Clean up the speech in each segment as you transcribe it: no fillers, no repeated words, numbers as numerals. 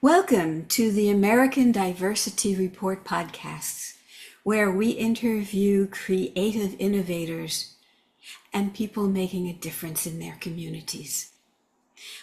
Welcome to the American Diversity Report podcasts, where we interview creative innovators and people making a difference in their communities.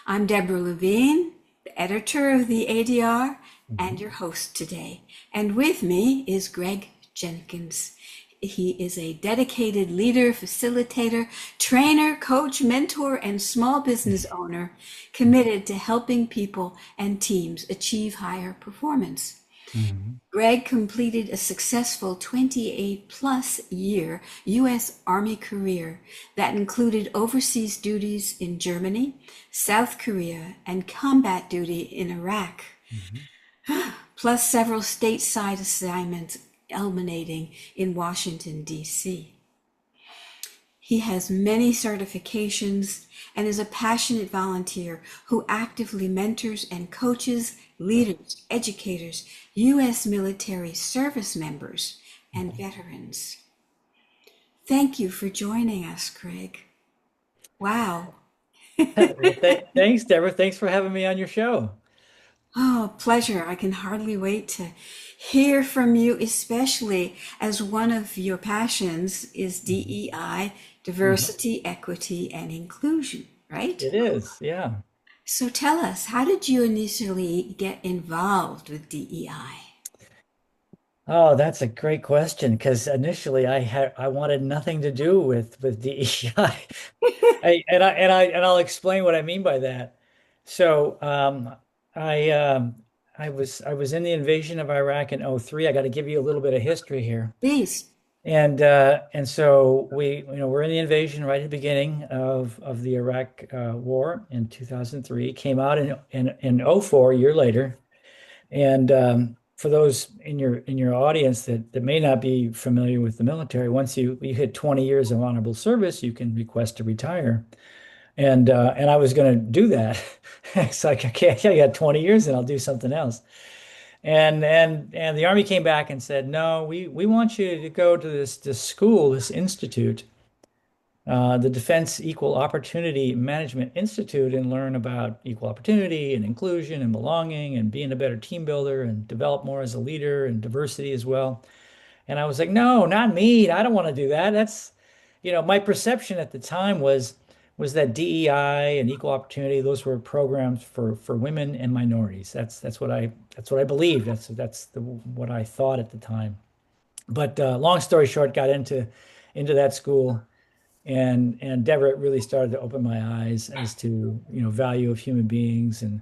I'm Deborah Levine, the editor of the ADR, and Mhm. your host today. And with me is Greg Jenkins. He is a dedicated leader, facilitator, trainer, coach, mentor, and small business owner committed to helping people and teams achieve higher performance. Mhm. Greg completed a successful 28 plus year U.S. Army career that included overseas duties in Germany, South Korea, and combat duty in Iraq, Mhm. plus several stateside assignments culminating in Washington, D.C. He has many certifications and is a passionate volunteer who actively mentors and coaches leaders, educators, U.S. military service members, and Mhm. veterans. Thank you for joining us, Craig. Wow. Well, thanks, Deborah. Thanks for having me on your show. Oh, pleasure. I can hardly wait to hear from you, especially as one of your passions is Mhm. DEI, Mhm. diversity, equity, and inclusion, right? It is, yeah. So tell us, how did you initially get involved with DEI? Oh, that's a great question because initially I wanted nothing to do with DEI. I'll explain what I mean by that. So I I was in the invasion of Iraq in '03. I got to give you a little bit of history here. Please. And so we're in the invasion right at the beginning of the Iraq war in 2003. Came out in '04, a year later. And for those in your audience that may not be familiar with the military, once you hit 20 years of honorable service, you can request to retire. And I was going to do that. It's like, okay, I got 20 years and I'll do something else. And the Army came back and said, no, we want you to go to this school, this institute, the Defense Equal Opportunity Management Institute, and learn about equal opportunity and inclusion and belonging and being a better team builder and develop more as a leader and diversity as well. And I was like, no, not me. I don't want to do that. My perception at the time was that DEI and equal opportunity, those were programs for women and minorities. That's what I believed. What I thought at the time. But long story short, got into that school, and Deborah really started to open my eyes as to value of human beings and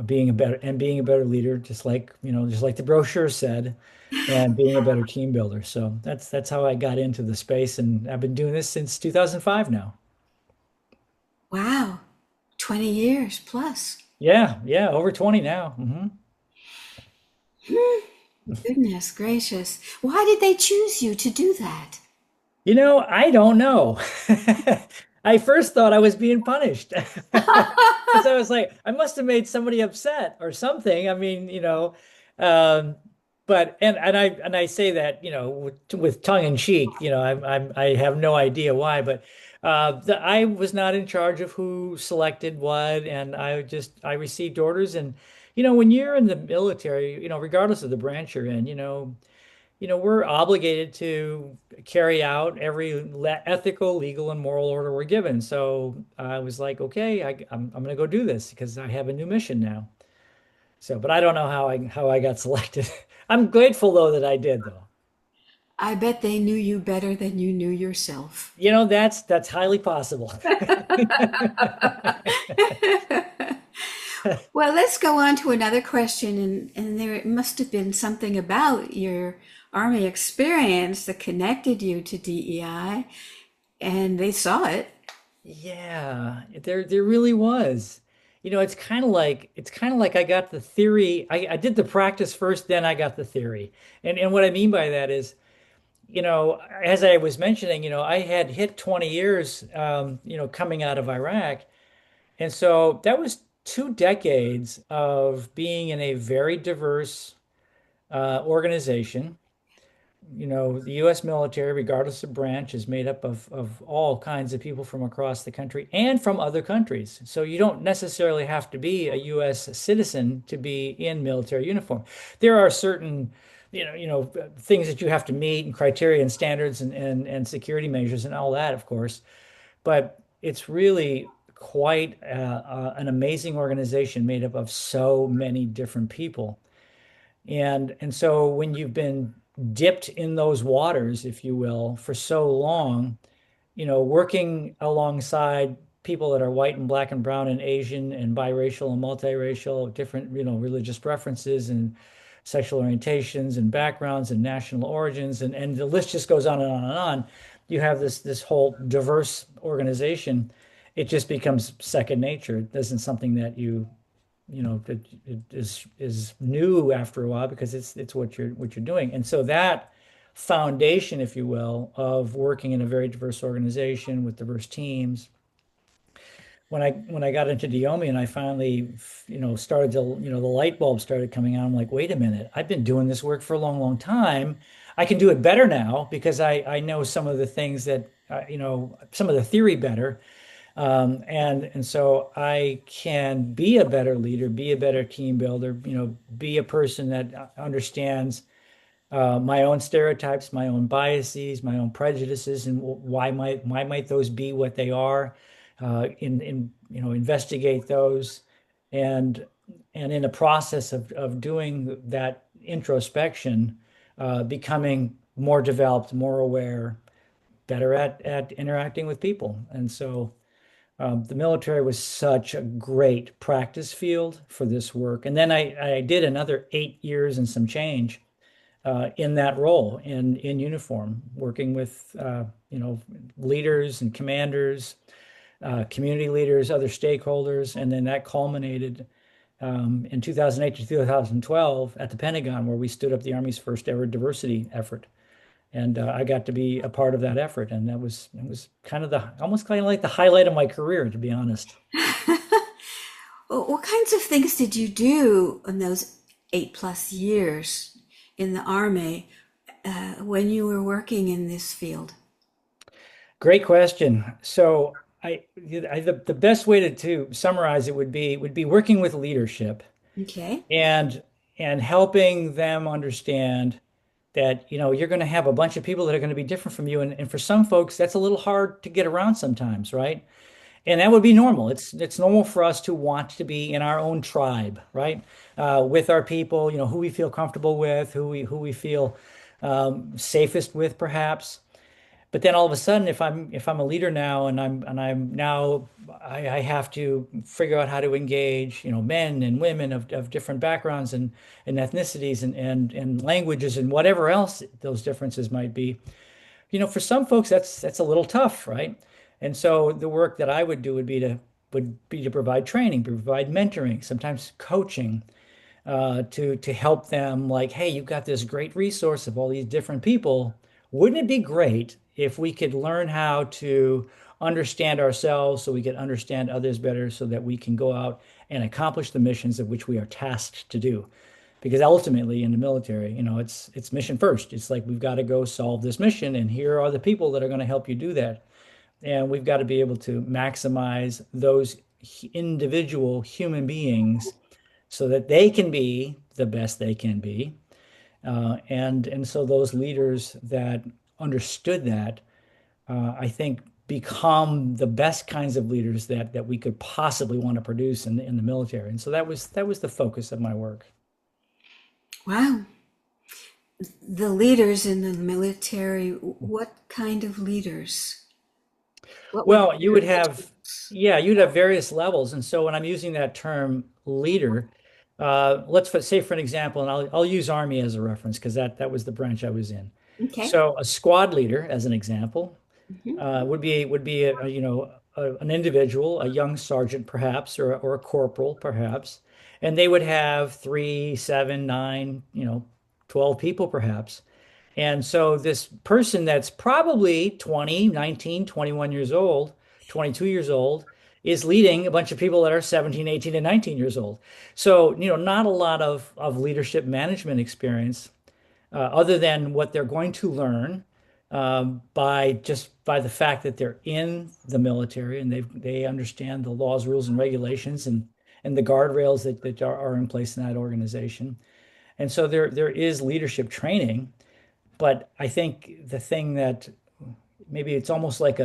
being a better leader, just like the brochure said, and being a better team builder. So that's how I got into the space, and I've been doing this since 2005 now. Wow. 20 years plus. Yeah, yeah, over 20 now. Goodness gracious. Why did they choose you to do that? I don't know. I first thought I was being punished. Because I was like, I must have made somebody upset or something. I mean, um, but and I say that, with tongue in cheek, I have no idea why, but I was not in charge of who selected what, and I received orders, and when you're in the military, regardless of the branch you're in, we're obligated to carry out every ethical, legal, and moral order we're given. So I was like, okay, I'm going to go do this because I have a new mission now. So, but I don't know how I got selected. I'm grateful though that I did though. I bet they knew you better than you knew yourself. That's highly possible. Well, let's go on to another question. And there must have been something about your Army experience that connected you to DEI, and they saw it. Yeah, there really was. It's kind of like I got the theory. I did the practice first, then I got the theory. And what I mean by that is, as I was mentioning, I had hit 20 years, coming out of Iraq. And so that was 2 decades of being in a very diverse organization the U.S. military, regardless of branch, is made up of all kinds of people from across the country and from other countries. So you don't necessarily have to be a U.S. citizen to be in military uniform. There are certain, things that you have to meet and criteria and standards and security measures and all that, of course. But it's really quite an amazing organization made up of so many different people. And so when you've been dipped in those waters, if you will, for so long, working alongside people that are white and black and brown and Asian and biracial and multiracial, different, religious preferences and sexual orientations and backgrounds and national origins, and the list just goes on and on and on. You have this whole diverse organization. It just becomes second nature. It isn't something that it is new after a while because it's what you're doing. And so that foundation, if you will, of working in a very diverse organization with diverse teams. When I got into Diomi and I finally, started to, the light bulb started coming on. I'm like, wait a minute, I've been doing this work for a long, long time. I can do it better now because I know some of the things that, some of the theory better. And so I can be a better leader, be a better team builder, be a person that understands my own stereotypes, my own biases, my own prejudices, and why might those be what they are? Investigate those, and in the process of doing that introspection, becoming more developed, more aware, better at interacting with people, and so. The military was such a great practice field for this work. And then I did another 8 years and some change in that role in uniform, working with leaders and commanders, community leaders, other stakeholders, and then that culminated in 2008 to 2012 at the Pentagon, where we stood up the Army's first ever diversity effort. And I got to be a part of that effort, and it was kind of the almost kind of like the highlight of my career, to be honest. What kinds of things did you do in those 8+ years in the Army when you were working in this field? Great question. So the best way to summarize it would be working with leadership Okay. and and helping them understand that you're going to have a bunch of people that are going to be different from you, and for some folks that's a little hard to get around sometimes, right? And that would be normal. It's normal for us to want to be in our own tribe, right? With our people, who we feel comfortable with, who we feel safest with, perhaps. But then all of a sudden, if I'm a leader now, and I'm now I have to figure out how to engage, men and women of different backgrounds and ethnicities and languages and whatever else those differences might be. For some folks that's a little tough, right? And so the work that I would do would be to provide training, provide mentoring, sometimes coaching, to help them, like, hey, you've got this great resource of all these different people. Wouldn't it be great if we could learn how to understand ourselves so we can understand others better so that we can go out and accomplish the missions of which we are tasked to do? Because ultimately in the military, it's mission first. It's like we've got to go solve this mission, and here are the people that are going to help you do that. And we've got to be able to maximize those individual human beings so that they can be the best they can be. And so those leaders that understood that, I think, become the best kinds of leaders that we could possibly want to produce in the military. And so that was the focus of my work. Wow. The leaders in the military, what kind of leaders? What were Well, you their would have, roles? yeah, you'd have various levels. And so when I'm using that term leader, say for an example, and I'll use Army as a reference because that was the branch I was in. Okay. So a squad leader, as an example, Mhm. would be an individual, a young sergeant perhaps, or a corporal perhaps, and they would have 3, 7, 9, 12 people perhaps. And so this person that's probably 20, 19, 21 years old, 22 years old, is leading a bunch of people that are 17, 18, and 19 years old. So, not a lot of leadership management experience. other than what they're going to learn by the fact that they're in the military and they understand the laws, rules, and regulations and the guardrails that are in place in that organization. And so there is leadership training, but I think the thing that maybe it's almost like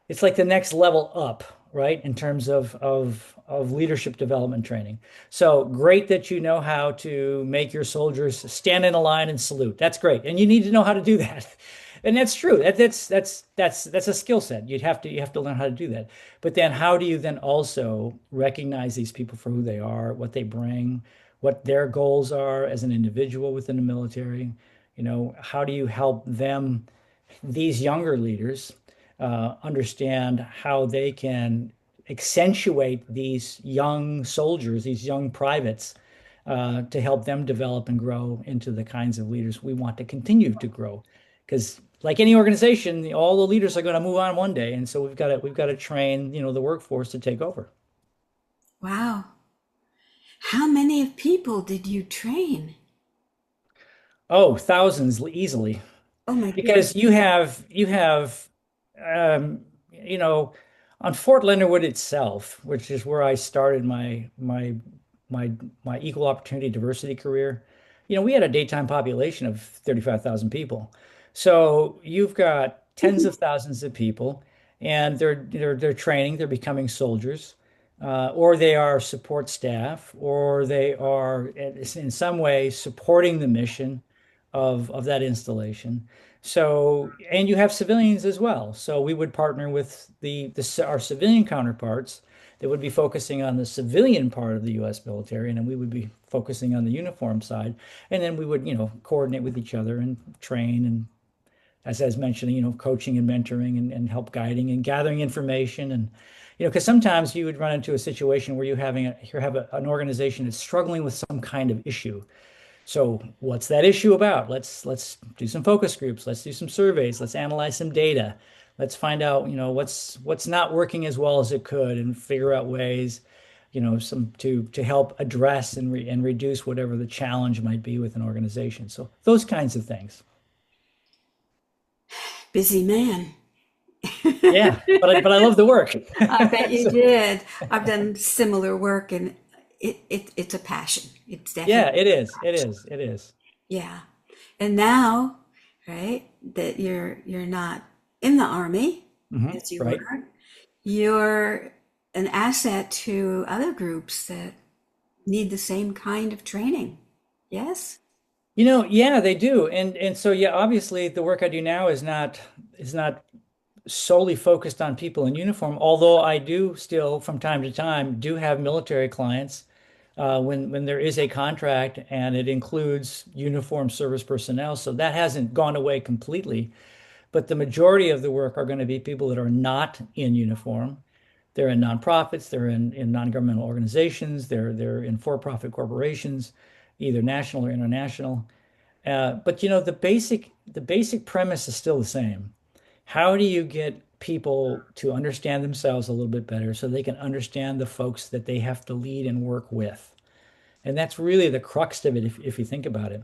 it's like the next level up, right? In terms of leadership development training. So great that you know how to make your soldiers stand in a line and salute. That's great. And you need to know how to do that. And that's true. That's a skill set. You have to learn how to do that. But then how do you then also recognize these people for who they are, what they bring, what their goals are as an individual within the military? How do you help them, these younger leaders, understand how they can accentuate these young soldiers, these young privates, to help them develop and grow into the kinds of leaders we want to continue to grow. Because like any organization, all the leaders are going to move on one day, and so we've got to train, the workforce to take over. Wow. How many of people did you train? Oh, thousands easily. Oh my goodness. Because you have um, you know on Fort Leonard Wood itself, which is where I started my my equal opportunity diversity career. We had a daytime population of 35,000 people. So you've got tens of thousands of people, and they're training, they're becoming soldiers, or they are support staff, or they are in some way supporting the mission of that installation. So, and you have civilians as well. So we would partner with our civilian counterparts that would be focusing on the civilian part of the U.S. military, and then we would be focusing on the uniform side. And then we would, coordinate with each other and train and, as I was mentioning, coaching and mentoring and help guiding and gathering information. And, because sometimes you would run into a situation where you have an organization that's struggling with some kind of issue. So what's that issue about? Let's do some focus groups. Let's do some surveys. Let's analyze some data. Let's find out, what's not working as well as it could, and figure out ways, some to help address and reduce whatever the challenge might be with an organization. So those kinds of things. Busy man. Yeah, but I love the work. I bet you So, did. I've done similar work, and it's a passion. It's yeah, definitely it a is. It passion. is. It is. Yeah. And now, right, that you're not in the army as you Right. were, you're an asset to other groups that need the same kind of training. Yes? Yeah, they do. And so yeah, obviously the work I do now is not solely focused on people in uniform, although I do still, from time to time, do have military clients when there is a contract and it includes uniform service personnel. So that hasn't gone away completely, but the majority of the work are going to be people that are not in uniform. They're in nonprofits, they're in non-governmental organizations, they're in for-profit corporations, either national or international. But the basic premise is still the same. How do you get people to understand themselves a little bit better so they can understand the folks that they have to lead and work with? And that's really the crux of it if you think about it.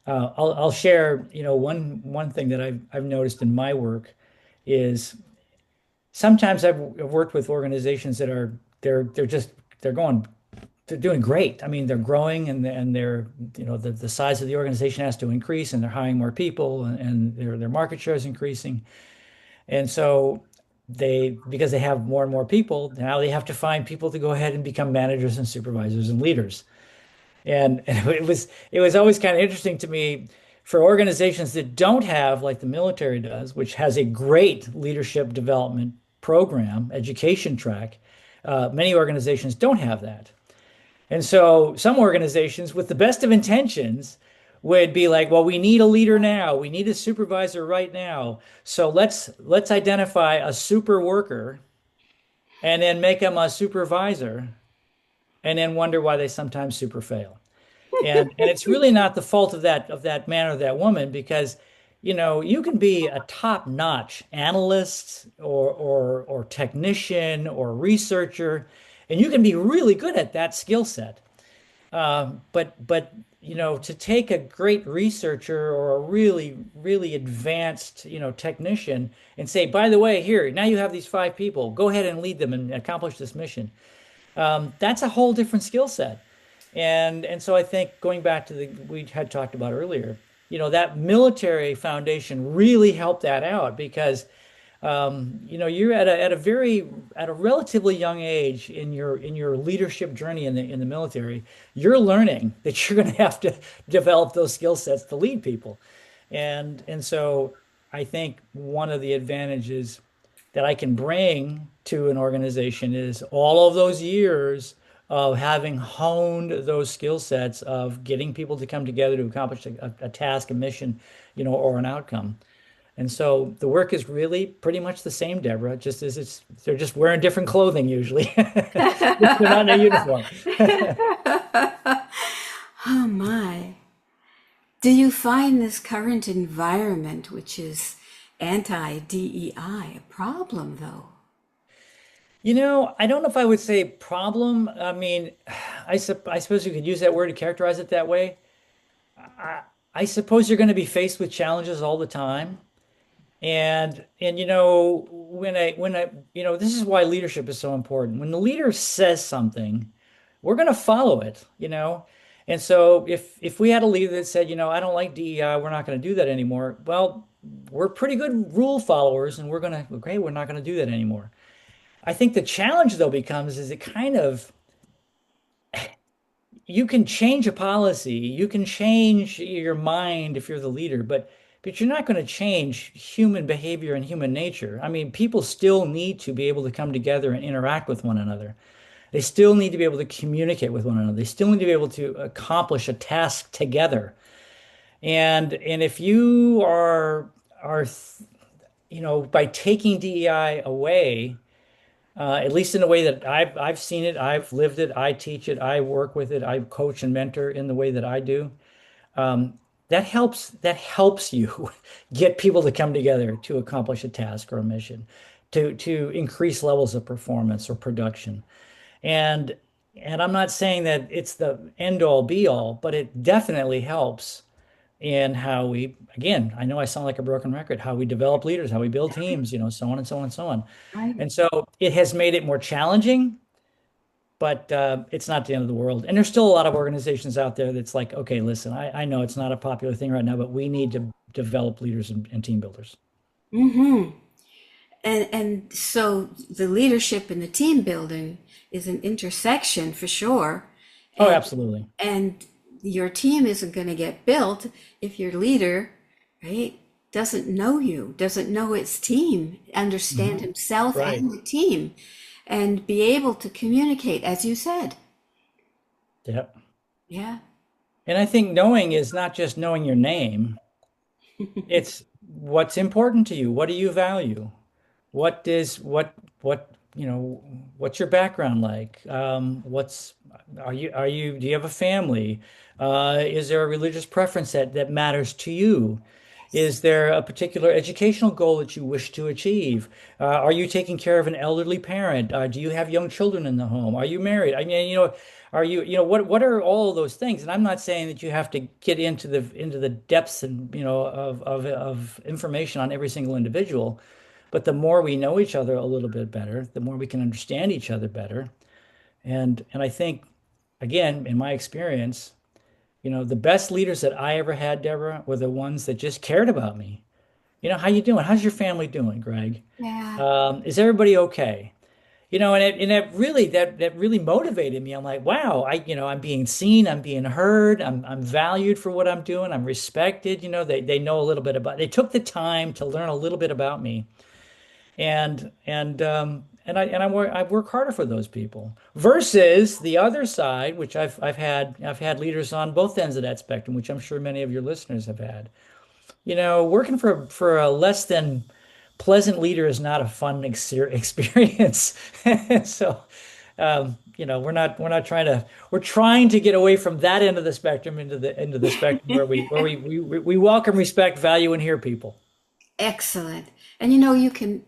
I'll share, one thing that I've noticed in my work is sometimes I've worked with organizations that are they're just they're going they're doing great. I mean, they're growing and they're, the size of the organization has to increase and they're hiring more people and their market share is increasing. And so because they have more and more people, now they have to find people to go ahead and become managers and supervisors and leaders. And it was always kind of interesting to me for organizations that don't have, like the military does, which has a great leadership development program, education track. Many organizations don't have that. And so some organizations with the best of intentions would be like, well, we need a leader now. We need a supervisor right now. So let's identify a super worker and then make them a supervisor and then wonder why they sometimes super fail. And it's really not the fault of that man or that woman because you can be a top-notch analyst or technician or researcher and you can be really good at that skill set. But to take a great researcher or a really, really advanced, technician and say, by the way, here, now you have these 5 people, go ahead and lead them and accomplish this mission. That's a whole different skill set. And so I think going back to the we had talked about earlier, that military foundation really helped that out because you're at a relatively young age in your leadership journey in the military. You're learning that you're going to have to develop those skill sets to lead people, and so I think one of the advantages that I can bring to an organization is all of those years of having honed those skill sets of getting people to come together to accomplish a task, a mission, or an outcome. And so the work is really pretty much the same, Deborah, just as they're just wearing different clothing usually. They're not in a uniform. Oh my. Do you find this current environment, which is anti-DEI, a problem though? I don't know if I would say problem. I mean, I suppose you could use that word to characterize it that way. I, I suppose you're going to be faced with challenges all the time. And when I this is why leadership is so important. When the leader says something, we're going to follow it. And so if we had a leader that said, I don't like DEI, we're not going to do that anymore. Well, we're pretty good rule followers and okay, we're not going to do that anymore. I think the challenge though becomes is it kind of you can change a policy, you can change your mind if you're the leader, but you're not going to change human behavior and human nature. I mean, people still need to be able to come together and interact with one another. They still need to be able to communicate with one another. They still need to be able to accomplish a task together. And if you are by taking DEI away, at least in the way that I've seen it, I've lived it, I teach it, I work with it, I coach and mentor in the way that I do. Um, that helps you get people to come together to accomplish a task or a mission, to increase levels of performance or production. And and I'm not saying that it's the end all be all, but it definitely helps in how we, again, I know I sound like a broken record, how we develop leaders, how we build teams, so on and so on and so on. Right. And so it has made it more challenging, but it's not the end of the world. And there's still a lot of organizations out there that's like, okay, listen, I know it's not a popular thing right now, but we need to develop leaders and team builders. Mm-hmm. And so the leadership and the team building is an intersection for sure. Oh, And absolutely. and your team isn't going to get built if your leader, right, doesn't know you, doesn't know its team, understand Mhm. himself Right. and the team, and be able to communicate, as you said. Yep. Yeah. And I think knowing is not just knowing your name, it's what's important to you. What do you value? What's your background like? Do you have a family? Is there a religious preference that matters to you? Is there a particular educational goal that you wish to achieve? Are you taking care of an elderly parent? Do you have young children in the home? Are you married? I mean, what are all of those things? And I'm not saying that you have to get into the depths and of information on every single individual. But the more we know each other a little bit better, the more we can understand each other better. And I think, again, in my experience, the best leaders that I ever had, Deborah, were the ones that just cared about me. How you doing? How's your family doing, Greg? Yeah. Is everybody okay? And that really motivated me. I'm like, wow, I'm being seen, I'm being heard, I'm valued for what I'm doing, I'm respected. They know a little bit about. They took the time to learn a little bit about me and I work harder for those people versus the other side, which I've had leaders on both ends of that spectrum, which I'm sure many of your listeners have had. Working for a less than pleasant leader is not a fun experience. So, we're trying to get away from that end of the spectrum into the spectrum where we welcome, respect, value, and hear people. Excellent. And you can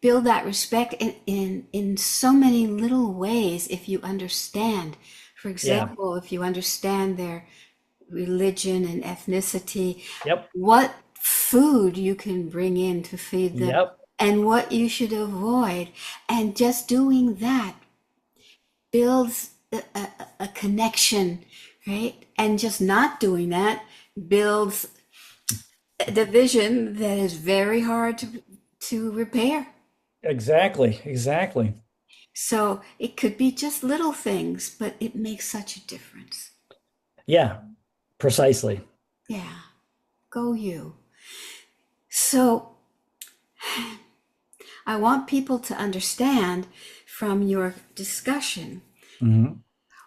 build that respect in so many little ways if you understand. For Yeah. example, if you understand their religion and ethnicity, Yep. what food you can bring in to feed them, Yep. and what you should avoid. And just doing that builds a connection, right? And just not doing that builds a division that is very hard to repair. Exactly. Exactly. So it could be just little things, but it makes such a difference. Yeah, precisely. Yeah, go you. So I want people to understand from your discussion Hmm.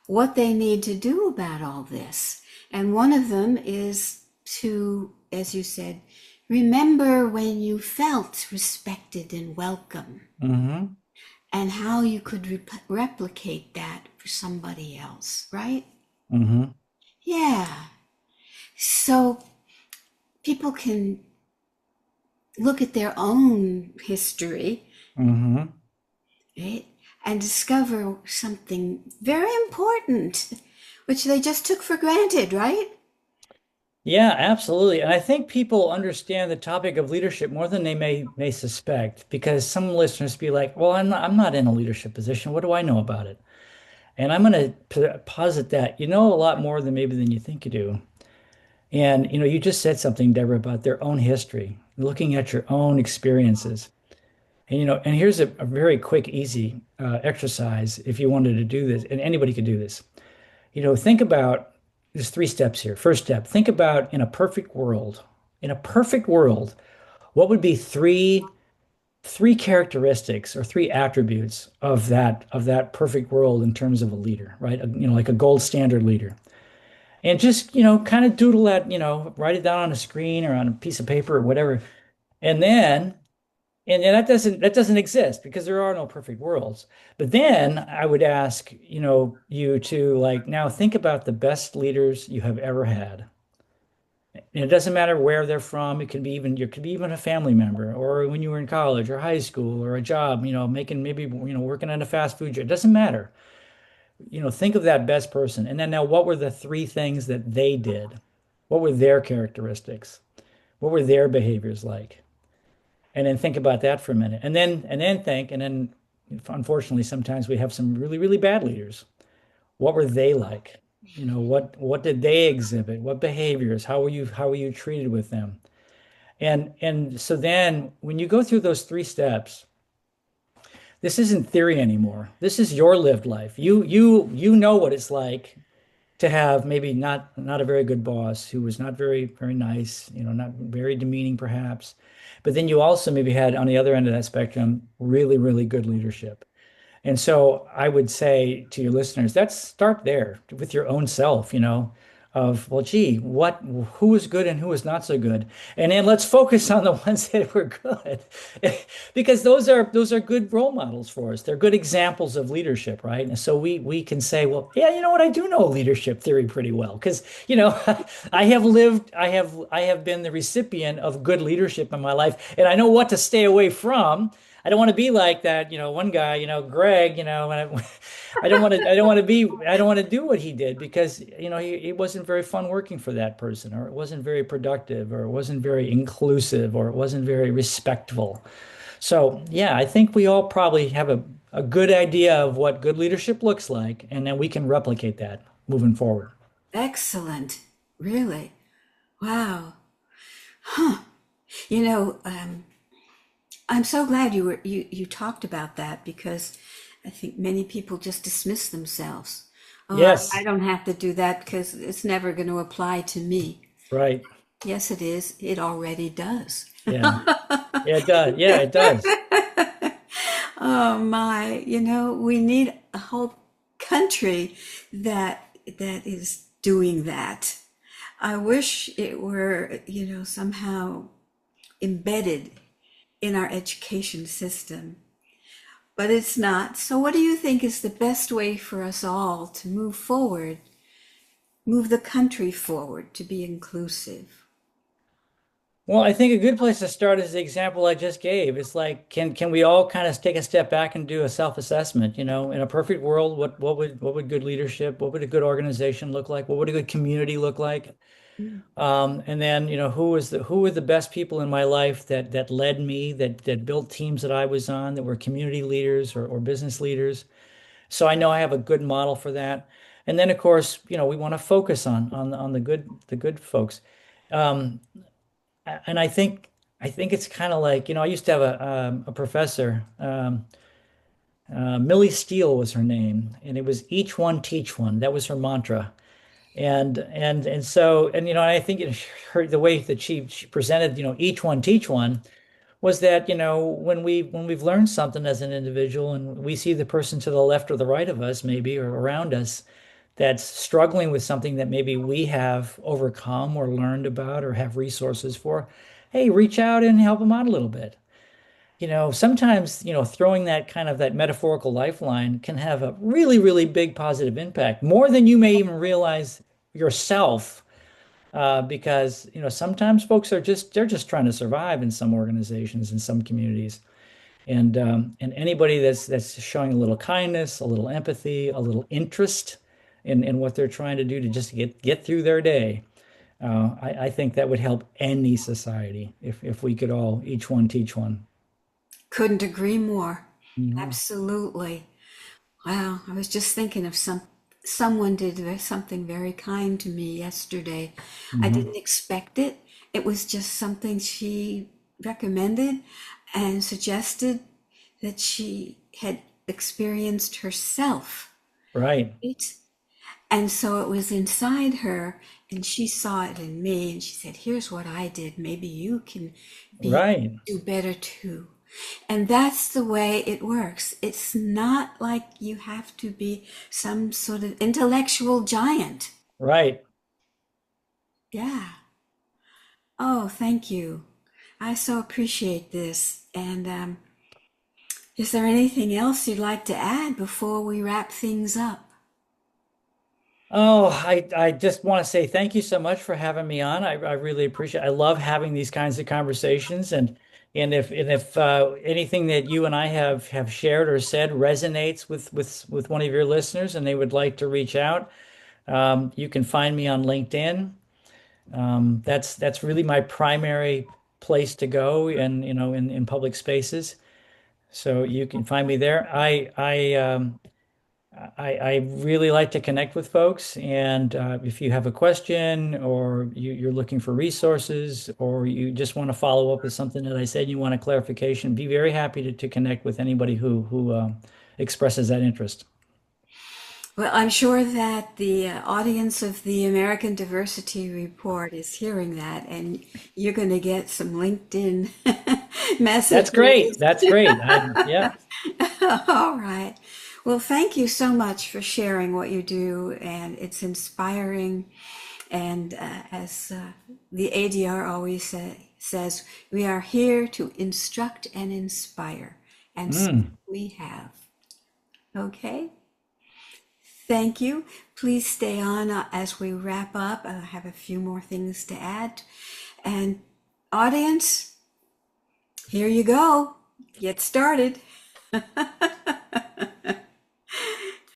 what they need to do about all this. And one of them is to, as you said, remember when you felt respected and welcome Hmm. and how you could replicate that for somebody else, right? Hmm. Yeah. So people can look at their own history, Hmm. right? And discover something very important, which they just took for granted, right? Yeah, absolutely. And I think people understand the topic of leadership more than they may suspect, because some listeners be like, "Well, I'm not in a leadership position. What do I know about it?" And I'm going to posit that you know a lot more than maybe than you think you do. And you just said something, Deborah, about their own history, looking at your own experiences. And and here's a very quick, easy exercise if you wanted to do this, and anybody could do this. Think about there's three steps here. First step, think about in a perfect world, what would be three characteristics or three attributes of that perfect world in terms of a leader, right? Like a gold standard leader. And just, kind of doodle that, write it down on a screen or on a piece of paper or whatever. And then and that doesn't exist because there are no perfect worlds. But then I would ask, you to like now think about the best leaders you have ever had. And it doesn't matter where they're from. It could be even a family member, or when you were in college or high school or a job, making maybe working at a fast food joint. It doesn't matter. Think of that best person. And then now what were the three things that they did? What were their characteristics? What were their behaviors like? And then think about that for a minute, and then unfortunately sometimes we have some really really bad leaders. What were they like? What did they exhibit? What behaviors? How were you treated with them? And so then when you go through those three steps, this isn't theory anymore. This is your lived life. You know what it's like to have maybe not a very good boss who was not very very nice, not very demeaning perhaps. But then you also maybe had on the other end of that spectrum really really good leadership. And so I would say to your listeners, let's start there with your own self, of, well, gee, who was good and who was not so good. And then let's focus on the ones that were good. Because those are good role models for us. They're good examples of leadership, right? And so we can say, well, yeah, you know what, I do know leadership theory pretty well. Because, I have been the recipient of good leadership in my life, and I know what to stay away from. I don't want to be like that, one guy, Greg, and I don't want to do what he did because, it wasn't very fun working for that person, or it wasn't very productive, or it wasn't very inclusive, or it wasn't very respectful. So, yeah, I think we all probably have a good idea of what good leadership looks like, and then we can replicate that moving forward. Excellent. Really. Wow. Huh. You know, I'm so glad you talked about that because I think many people just dismiss themselves. Oh, I Yes, don't have to do that because it's never going to apply to me. right. Yes, it is. It already does. Yeah. Yeah, it does. Yeah, it does. Oh my, we need a whole country that is doing that. I wish it were, somehow embedded in our education system, but it's not. So what do you think is the best way for us all to move forward, move the country forward to be inclusive? Well, I think a good place to start is the example I just gave. It's like, can we all kind of take a step back and do a self-assessment? You know, in a perfect world, what would good leadership, what would a good organization look like? What would a good community look like? Mm. And then, who were the best people in my life that led me, that built teams that I was on, that were community leaders or business leaders. So I know I have a good model for that. And then, of course, we want to focus on the good folks. Um, and I think it's kind of like, I used to have a professor, Millie Steele was her name, and it was each one teach one. That was her mantra. And I think the way that she presented, each one teach one, was that, when we've learned something as an individual and we see the person to the left or the right of us, maybe, or around us, that's struggling with something that maybe we have overcome or learned about or have resources for, hey, reach out and help them out a little bit. Sometimes, throwing that metaphorical lifeline can have a really, really big positive impact, more than you may even realize yourself. Because, sometimes folks they're just trying to survive in some organizations, in some communities. And anybody that's showing a little kindness, a little empathy, a little interest in what they're trying to do to just get through their day, I think that would help any society if we could all each one teach one. Couldn't agree more. Mhm. Absolutely. Wow, I was just thinking of someone did something very kind to me yesterday. I Mhm. didn't expect it. It was just something she recommended and suggested that she had experienced herself. Right, Right? And so it was inside her, and she saw it in me, and she said, "Here's what I did. Maybe you can right, do better too." And that's the way it works. It's not like you have to be some sort of intellectual giant. right. Yeah. Oh, thank you. I so appreciate this. And is there anything else you'd like to add before we wrap things up? Oh, I just want to say thank you so much for having me on. I really appreciate I love having these kinds of conversations, and if anything that you and I have shared or said resonates with one of your listeners and they would like to reach out, you can find me on LinkedIn. That's really my primary place to go, and in public spaces. So you can find me there. I really like to connect with folks, and if you have a question, or you're looking for resources, or you just want to follow up with something that I said, you want a clarification, be very happy to connect with anybody who expresses that interest. Well, I'm sure that the audience of the American Diversity Report is hearing that, and you're going to get some LinkedIn That's great. messages. That's great. Yeah, All right. Well, thank you so much for sharing what you do, and it's inspiring. And as the ADR always says, we are here to instruct and inspire, and so Mm. we have. Okay. Thank you. Please stay on as we wrap up. I have a few more things to add. And audience, here you go. Get started.